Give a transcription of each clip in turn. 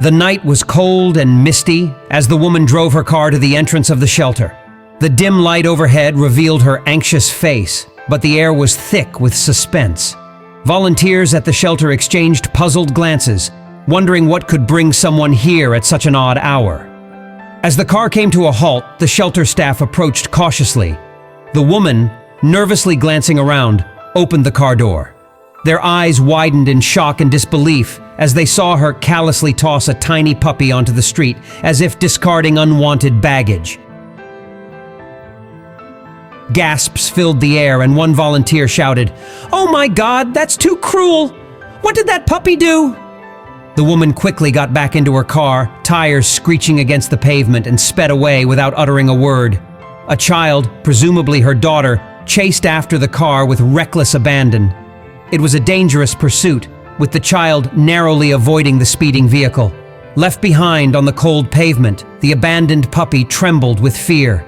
The night was cold and misty as the woman drove her car to the entrance of the shelter. The dim light overhead revealed her anxious face, but the air was thick with suspense. Volunteers at the shelter exchanged puzzled glances, wondering what could bring someone here at such an odd hour. As the car came to a halt, the shelter staff approached cautiously. The woman, nervously glancing around, opened the car door. Their eyes widened in shock and disbelief as they saw her callously toss a tiny puppy onto the street as if discarding unwanted baggage. Gasps filled the air and one volunteer shouted, "Oh my God, that's too cruel! What did that puppy do?" The woman quickly got back into her car, tires screeching against the pavement, and sped away without uttering a word. A child, presumably her daughter, chased after the car with reckless abandon. It was a dangerous pursuit, with the child narrowly avoiding the speeding vehicle. Left behind on the cold pavement, the abandoned puppy trembled with fear.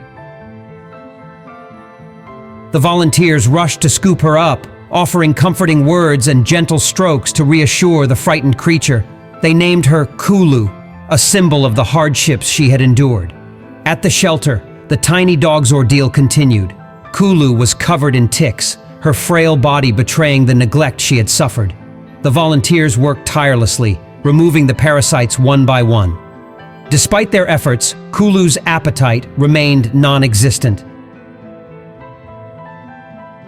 The volunteers rushed to scoop her up, offering comforting words and gentle strokes to reassure the frightened creature. They named her Kulu, a symbol of the hardships she had endured. At the shelter, the tiny dog's ordeal continued. Kulu was covered in ticks, her frail body betraying the neglect she had suffered. The volunteers worked tirelessly, removing the parasites one by one. Despite their efforts, Kulu's appetite remained non-existent,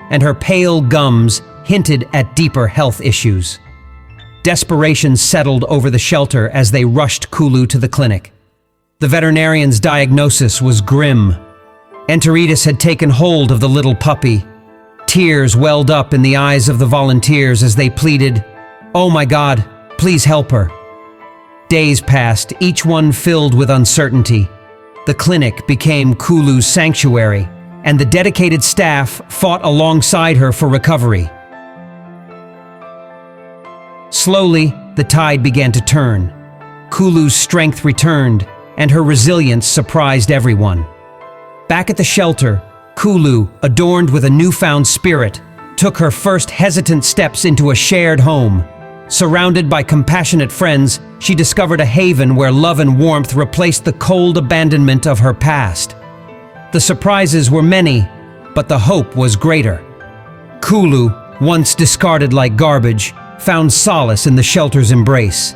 and her pale gums hinted at deeper health issues. Desperation settled over the shelter as they rushed Kulu to the clinic. The veterinarian's diagnosis was grim. Enteritis had taken hold of the little puppy. Tears welled up in the eyes of the volunteers as they pleaded, "Oh my God, please help her." Days passed, each one filled with uncertainty. The clinic became Kulu's sanctuary, and the dedicated staff fought alongside her for recovery. Slowly, the tide began to turn. Kulu's strength returned, and her resilience surprised everyone. Back at the shelter, Kulu, adorned with a newfound spirit, took her first hesitant steps into a shared home. Surrounded by compassionate friends, she discovered a haven where love and warmth replaced the cold abandonment of her past. The surprises were many, but the hope was greater. Kulu, once discarded like garbage, found solace in the shelter's embrace.